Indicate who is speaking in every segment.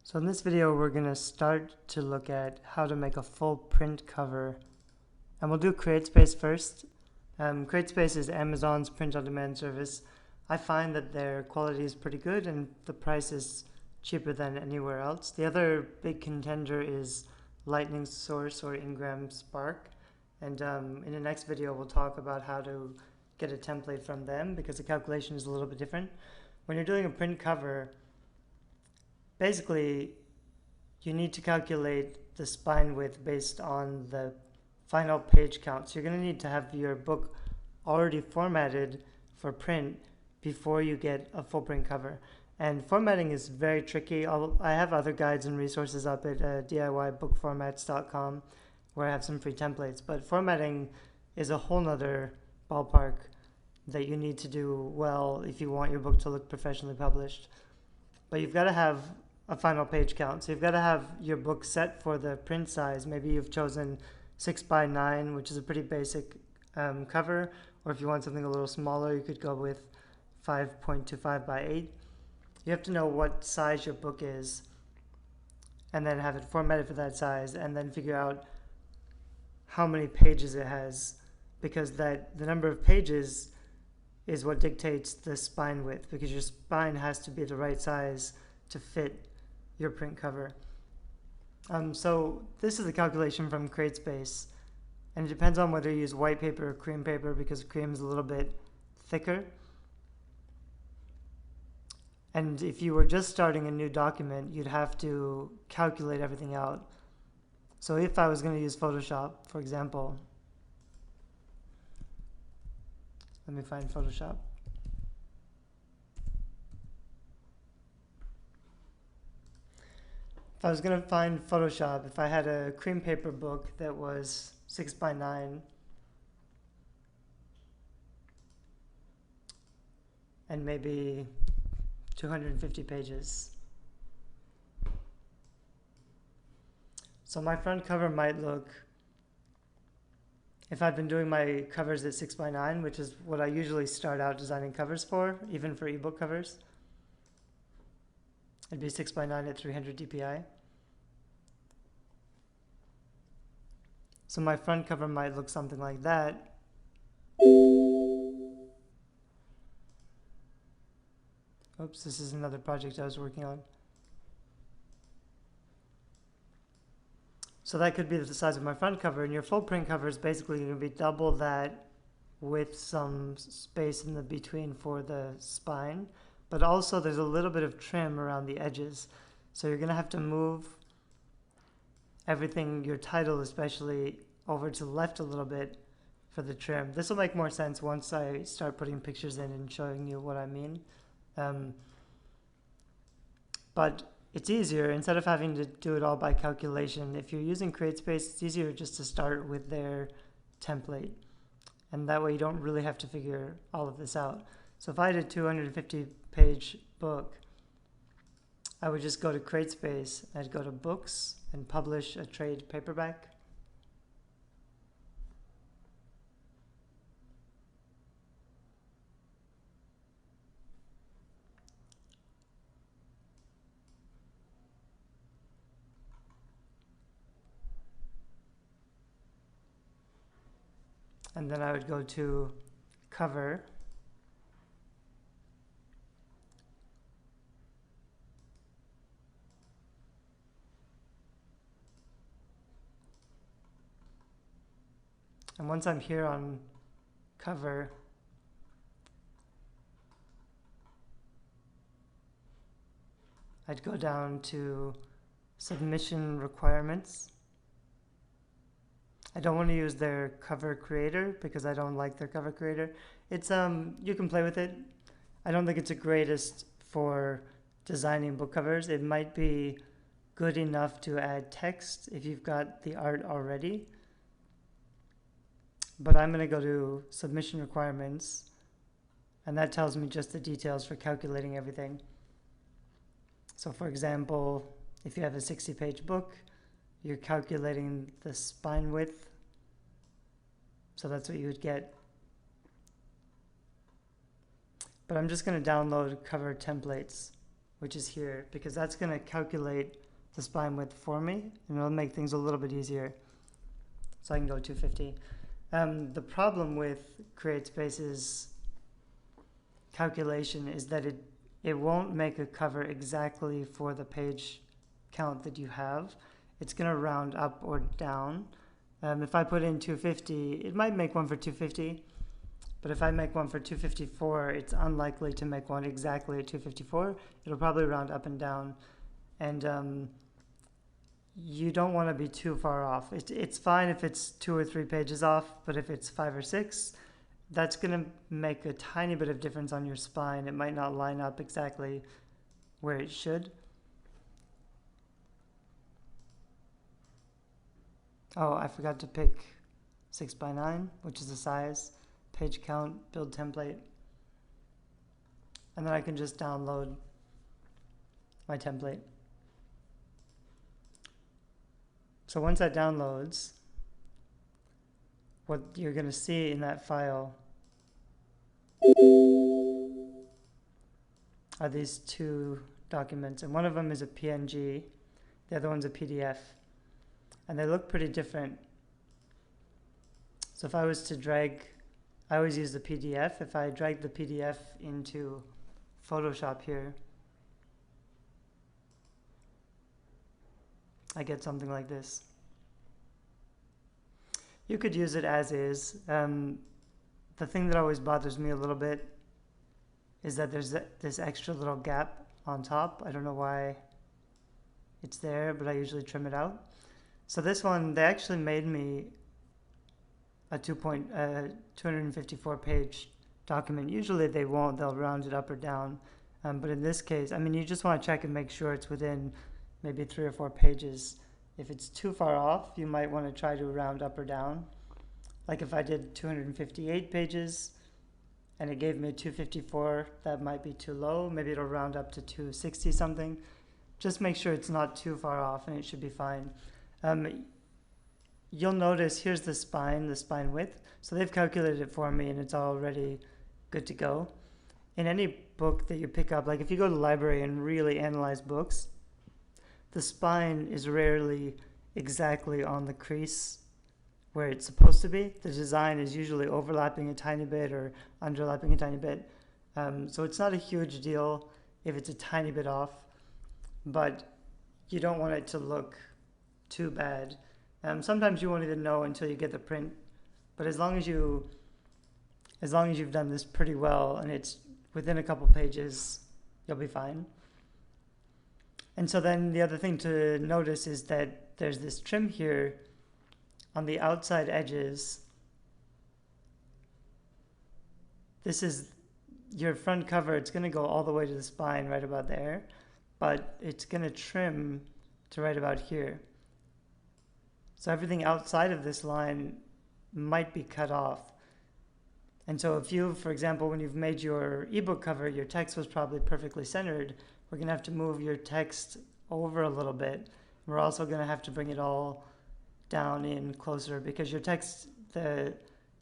Speaker 1: So in this video, we're going to start to look at how to make a full print cover. And we'll do Createspace first. Createspace is Amazon's print-on-demand service. I find that their quality is pretty good and the price is cheaper than anywhere else. The other big contender is Lightning Source or Ingram Spark. And in the next video, we'll talk about how to get a template from them because the calculation is a little bit different. When you're doing a print cover, basically, you need to calculate the spine width based on the final page count. So you're going to need to have your book already formatted for print before you get a full print cover. And formatting is very tricky. I have other guides and resources up at DIYbookformats.com where I have some free templates. But formatting is a whole nother ballpark that you need to do well if you want your book to look professionally published. But you've got to have a final page count. So you've got to have your book set for the print size. Maybe you've chosen 6x9, which is a pretty basic cover. Or if you want something a little smaller, you could go with 5.25x8. You have to know what size your book is and then have it formatted for that size and then figure out how many pages it has, because the number of pages is what dictates the spine width, because your spine has to be the right size to fit your print cover. So this is the calculation from Createspace, and it depends on whether you use white paper or cream paper, because cream is a little bit thicker. And if you were just starting a new document, you'd have to calculate everything out. So if I was going to use Photoshop, for example, let me find Photoshop. If I was going to find Photoshop, if I had a cream paper book that was 6x9 and maybe 250 pages. So my front cover might look, if I've been doing my covers at 6x9, which is what I usually start out designing covers for, even for ebook covers, it'd be 6x9 at 300 dpi. So my front cover might look something like that. Oops, this is another project I was working on. So that could be the size of my front cover, and your full print cover is basically going to be double that with some space in the between for the spine. But also there's a little bit of trim around the edges. So you're going to have to move everything, your title especially, over to the left a little bit for the trim. This will make more sense once I start putting pictures in and showing you what I mean. But it's easier, instead of having to do it all by calculation, if you're using Createspace, it's easier just to start with their template. And that way you don't really have to figure all of this out. So if I had a 250-page book, I would just go to Createspace, I'd go to Books and publish a trade paperback. And then I would go to Cover. And once I'm here on Cover, I'd go down to Submission Requirements. I don't want to use their cover creator because I don't like their cover creator. It's you can play with it. I don't think it's the greatest for designing book covers. It might be good enough to add text if you've got the art already. But I'm going to go to Submission Requirements, and that tells me just the details for calculating everything. So for example, if you have a 60-page book, you're calculating the spine width. So that's what you would get. But I'm just going to download cover templates. which is here, because that's going to calculate the spine width for me, and it'll make things a little bit easier. So I can go 250. The problem with Createspace's calculation is that it won't make a cover exactly for the page count that you have. It's going to round up or down. If I put in 250, it might make one for 250, but if I make one for 254, it's unlikely to make one exactly at 254. It'll probably round up and down, and you don't want to be too far off. It's fine if it's 2 or 3 pages off, but if it's 5 or 6, that's going to make a tiny bit of difference on your spine. It might not line up exactly where it should. Oh, I forgot to pick 6x9, which is the size, page count, build template. And then I can just download my template. So once that downloads, what you're going to see in that file are these 2 documents, and one of them is a PNG, the other one's a PDF, and they look pretty different. So if I was to drag, I always use the PDF. If I drag the PDF into Photoshop here, I get something like this. You could use it as is. The thing that always bothers me a little bit is that there's this extra little gap on top. I don't know why it's there, but I usually trim it out. So this one, they actually made me a 254 page document. Usually they won't, they'll round it up or down. But in this case, I mean, you just want to check and make sure it's within maybe 3 or 4 pages. If it's too far off, you might want to try to round up or down. Like if I did 258 pages and it gave me 254, that might be too low. Maybe it'll round up to 260 something. Just make sure it's not too far off and it should be fine. You'll notice here's the spine width. So they've calculated it for me and it's already good to go. In any book that you pick up, like if you go to the library and really analyze books, the spine is rarely exactly on the crease where it's supposed to be. The design is usually overlapping a tiny bit or underlapping a tiny bit. So it's not a huge deal if it's a tiny bit off, but you don't want it to look too bad. Sometimes you won't even know until you get the print, but as long as you've done this pretty well and it's within a couple pages, you'll be fine. And so then the other thing to notice is that there's this trim here on the outside edges. This is your front cover. It's going to go all the way to the spine right about there, but it's going to trim to right about here. So everything outside of this line might be cut off. And so if you, for example, when you've made your ebook cover, your text was probably perfectly centered, we're going to have to move your text over a little bit. We're also going to have to bring it all down in closer because your text, the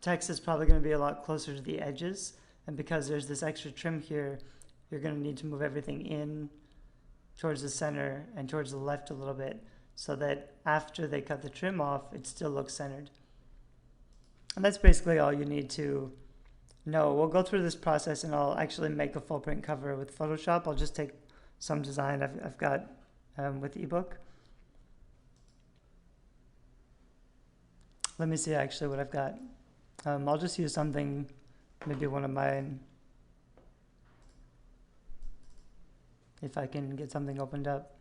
Speaker 1: text is probably going to be a lot closer to the edges. And because there's this extra trim here, you're going to need to move everything in towards the center and towards the left a little bit so that after they cut the trim off, it still looks centered. And that's basically all you need to know. We'll go through this process and I'll actually make a full print cover with Photoshop. I'll just take some design I've got with ebook. Let me see actually what I've got. I'll just use something, maybe one of mine, if I can get something opened up.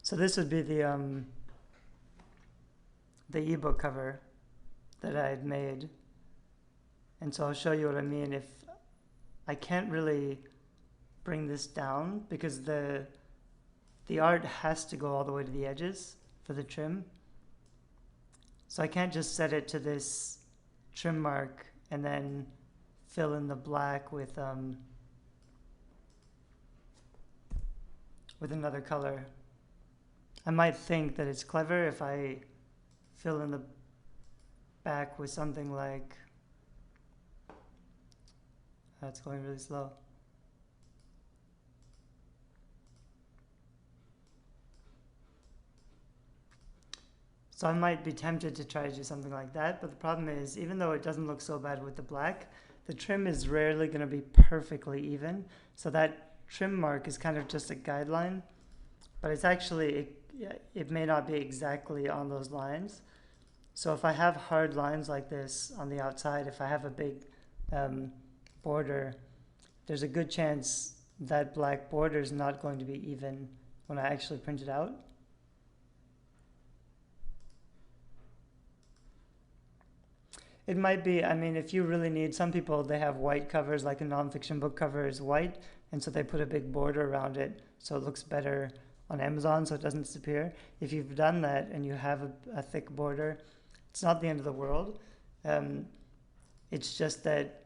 Speaker 1: So this would be the ebook cover that I had made. And so I'll show you what I mean. If I can't really bring this down because the art has to go all the way to the edges for the trim. So I can't just set it to this trim mark and then fill in the black with another color. I might think that it's clever if I fill in the back with something like, that's going really slow. So I might be tempted to try to do something like that, but the problem is, even though it doesn't look so bad with the black, the trim is rarely going to be perfectly even. So that trim mark is kind of just a guideline, but it's actually, it may not be exactly on those lines. So if I have hard lines like this on the outside, if I have a big border, there's a good chance that black border is not going to be even when I actually print it out. It might be, I mean, if you really need, some people, they have white covers, like a nonfiction book cover is white, and so they put a big border around it so it looks better on Amazon so it doesn't disappear. If you've done that and you have a thick border, it's not the end of the world. It's just that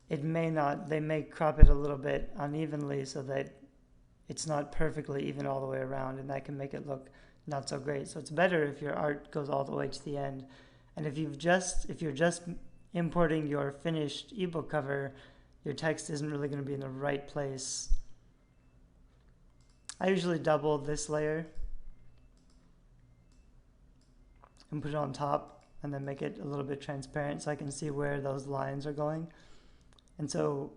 Speaker 1: it may not, they may crop it a little bit unevenly so that it's not perfectly even all the way around, and that can make it look not so great. So it's better if your art goes all the way to the end. And if you're just importing your finished ebook cover, your text isn't really going to be in the right place. I usually double this layer and put it on top and then make it a little bit transparent so I can see where those lines are going. And so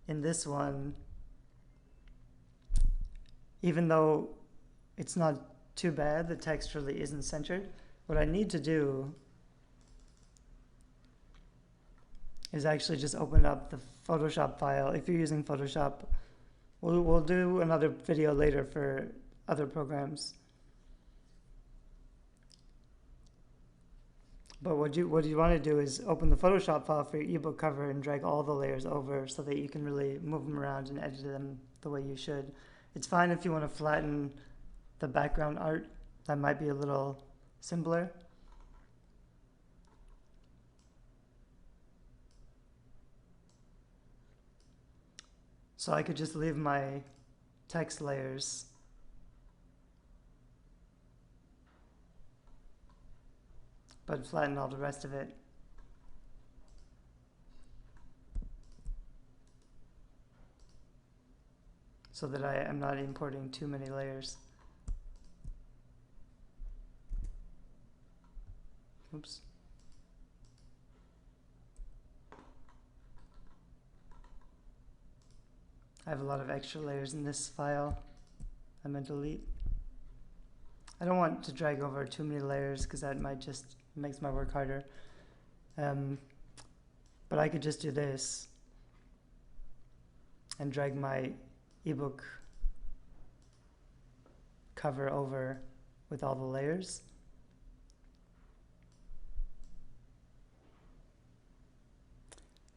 Speaker 1: in this one, even though it's not too bad, the text really isn't centered, what I need to do is actually just open up the Photoshop file. If you're using Photoshop, we'll do another video later for other programs. But what you want to do is open the Photoshop file for your ebook cover and drag all the layers over so that you can really move them around and edit them the way you should. It's fine if you want to flatten the background art. That might be a little simpler. So I could just leave my text layers but flatten all the rest of it. So that I am not importing too many layers. Oops. I have a lot of extra layers in this file I meant to delete. I don't want to drag over too many layers because that might just makes my work harder. But I could just do this and drag my ebook cover over with all the layers.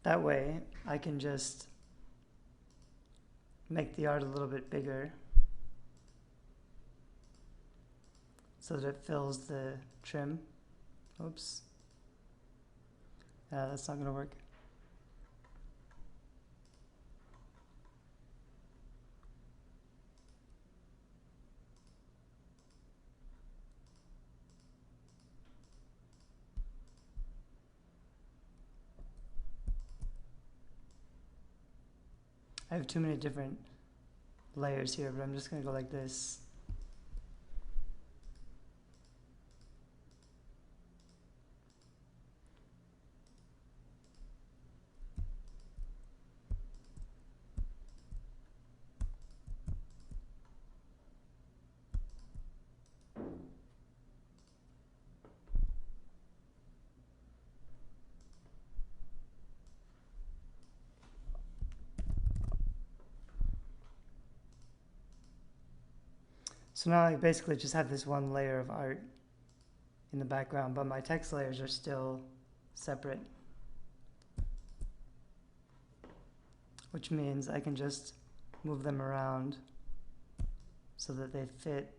Speaker 1: That way I can just make the art a little bit bigger so that it fills the trim. Oops. That's not going to work. I have too many different layers here, but I'm just going to go like this. So now I basically just have this one layer of art in the background, but my text layers are still separate, which means I can just move them around so that they fit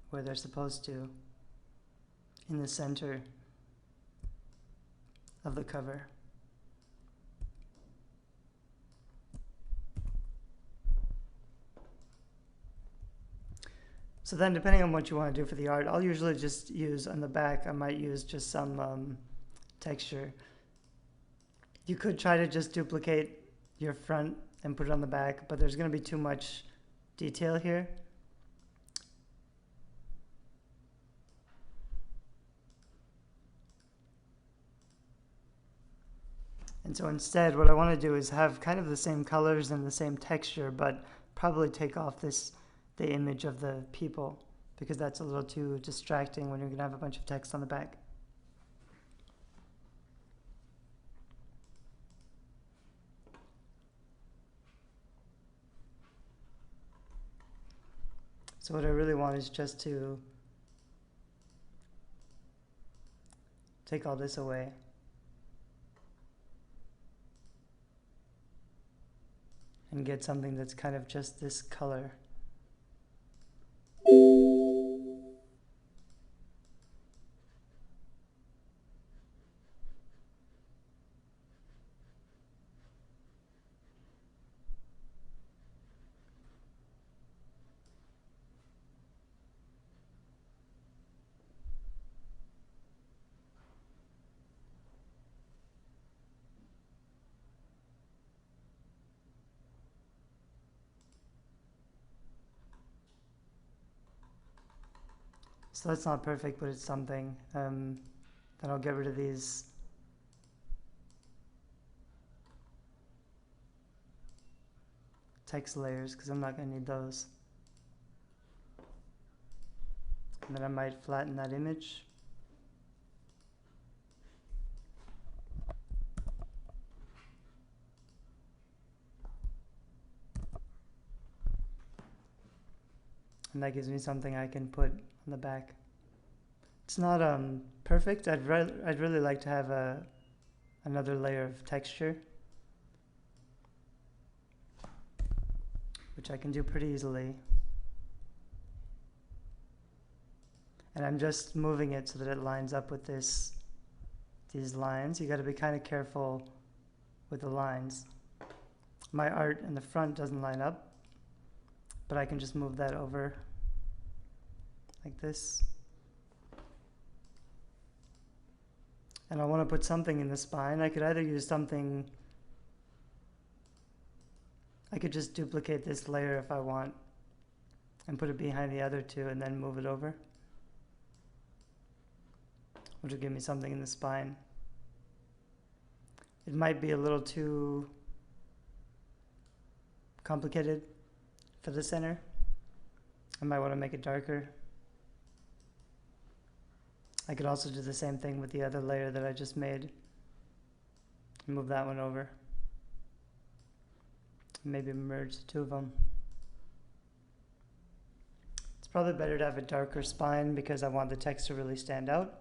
Speaker 1: where they're supposed to in the center of the cover. So then depending on what you want to do for the art, I'll usually just use on the back, I might use just some texture. You could try to just duplicate your front and put it on the back, but there's going to be too much detail here. And so instead, what I want to do is have kind of the same colors and the same texture, but probably take off the image of the people, because that's a little too distracting when you're going to have a bunch of text on the back. So what I really want is just to take all this away. And get something that's kind of just this color. So that's not perfect, but it's something. Then I'll get rid of these text layers because I'm not going to need those. And then I might flatten that image. And that gives me something I can put on the back. It's not perfect. I'd really like to have another layer of texture, which I can do pretty easily. And I'm just moving it so that it lines up with these lines. You got to be kind of careful with the lines. My art in the front doesn't line up, but I can just move that over like this. And I want to put something in the spine. I could either use something, I could just duplicate this layer if I want and put it behind the other two and then move it over, which will give me something in the spine. It might be a little too complicated for the center. I might want to make it darker. I could also do the same thing with the other layer that I just made. Move that one over. Maybe merge the two of them. It's probably better to have a darker spine because I want the text to really stand out.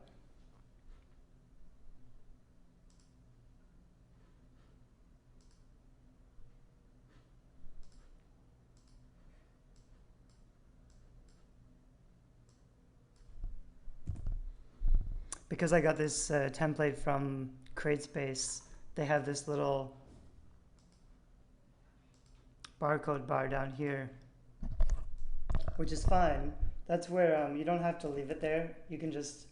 Speaker 1: Because I got this template from Createspace, they have this little barcode bar down here, which is fine. That's where you don't have to leave it there. You can just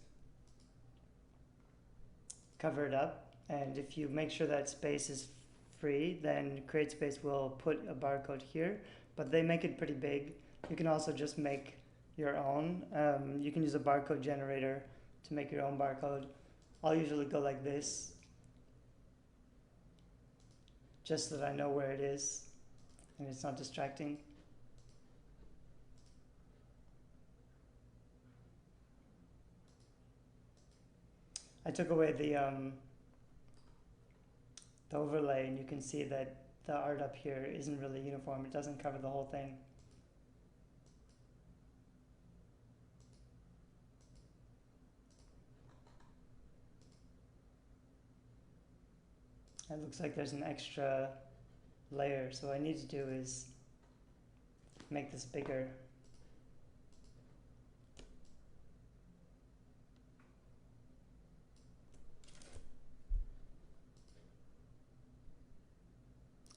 Speaker 1: cover it up. And if you make sure that space is free, then Createspace will put a barcode here, but they make it pretty big. You can also just make your own. You can use a barcode generator to make your own barcode. I'll usually go like this, just so that I know where it is and it's not distracting. I took away the overlay, and you can see that the art up here isn't really uniform. It doesn't cover the whole thing. It looks like there's an extra layer, so what I need to do is make this bigger.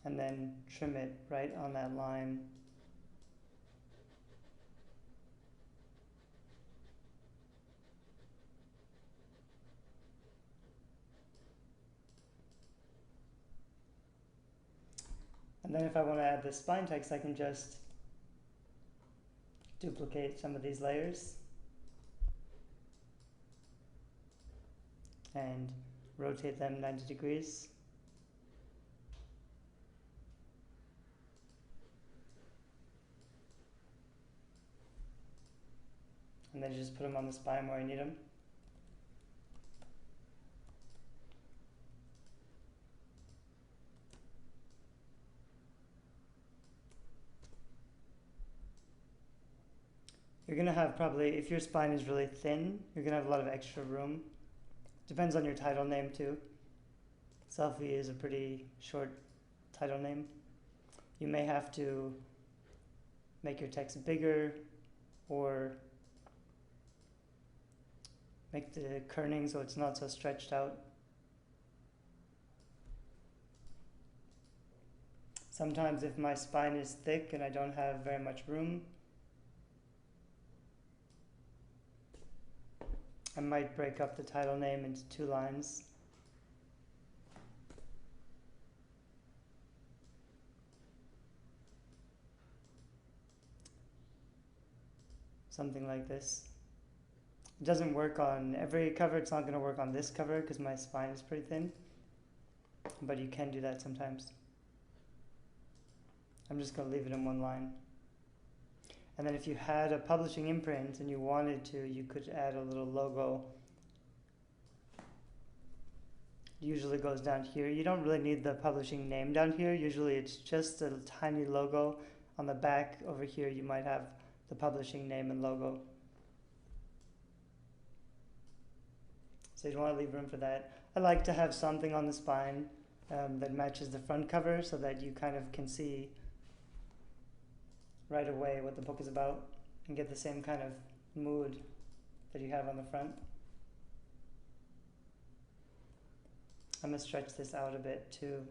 Speaker 1: And then trim it right on that line. And then if I want to add the spine text, I can just duplicate some of these layers and rotate them 90 degrees. And then just put them on the spine where I need them. You're going to have probably, if your spine is really thin, you're going to have a lot of extra room. Depends on your title name too. Scifi is a pretty short title name. You may have to make your text bigger or make the kerning so it's not so stretched out. Sometimes if my spine is thick and I don't have very much room, I might break up the title name into 2 lines. Something like this. It doesn't work on every cover. It's not going to work on this cover because my spine is pretty thin. But you can do that sometimes. I'm just going to leave it in 1 line. And then if you had a publishing imprint and you wanted to, you could add a little logo. It usually goes down here. You don't really need the publishing name down here. Usually it's just a tiny logo. On the back over here you might have the publishing name and logo. So you'd want to leave room for that. I like to have something on the spine that matches the front cover so that you kind of can see right away what the book is about and get the same kind of mood that you have on the front. I'm going to stretch this out a bit too.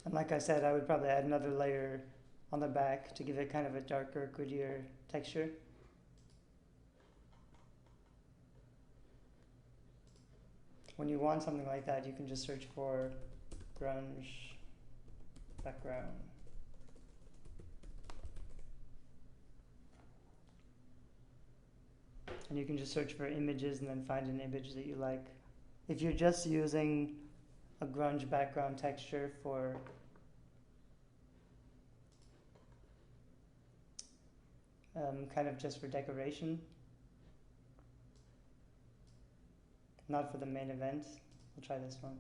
Speaker 1: And like I said, I would probably add another layer on the back to give it kind of a darker, grittier texture. When you want something like that, you can just search for grunge background. And you can just search for images and then find an image that you like. If you're just using a grunge background texture for kind of just for decoration, not for the main event, we'll try this one.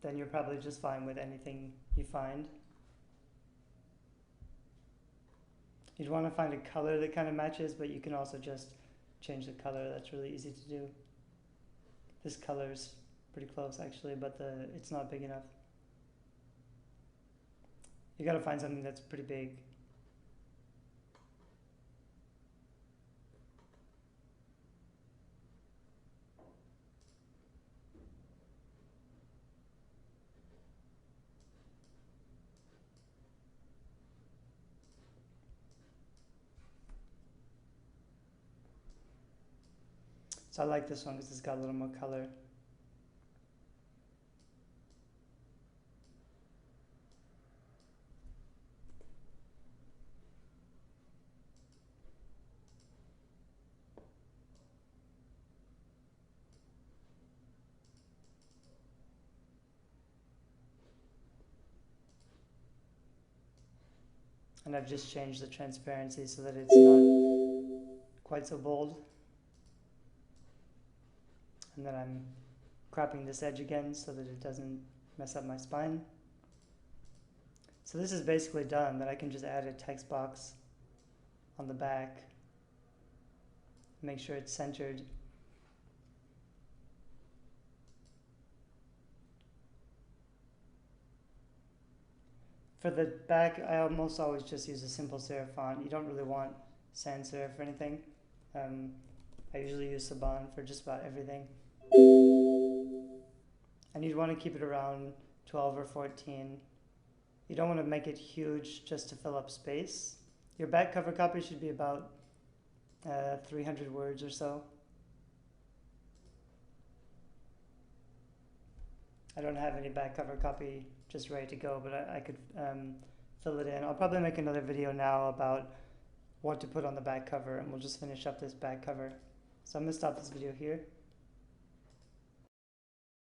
Speaker 1: Then you're probably just fine with anything you find. You'd want to find a color that kind of matches, but you can also just change the color. That's really easy to do. This color's pretty close actually, but it's not big enough. You gotta find something that's pretty big. So I like this one because it's got a little more color. And I've just changed the transparency so that it's not quite so bold. And then I'm cropping this edge again so that it doesn't mess up my spine. So this is basically done. Then I can just add a text box on the back. Make sure it's centered. For the back, I almost always just use a simple serif font. You don't really want sans serif or anything. I usually use Saban for just about everything. And you'd want to keep it around 12 or 14. You don't want to make it huge just to fill up space. Your back cover copy should be about 300 words or so. I don't have any back cover copy just ready to go, but I could fill it in. I'll probably make another video now about what to put on the back cover, and we'll just finish up this back cover. So I'm going to stop this video here.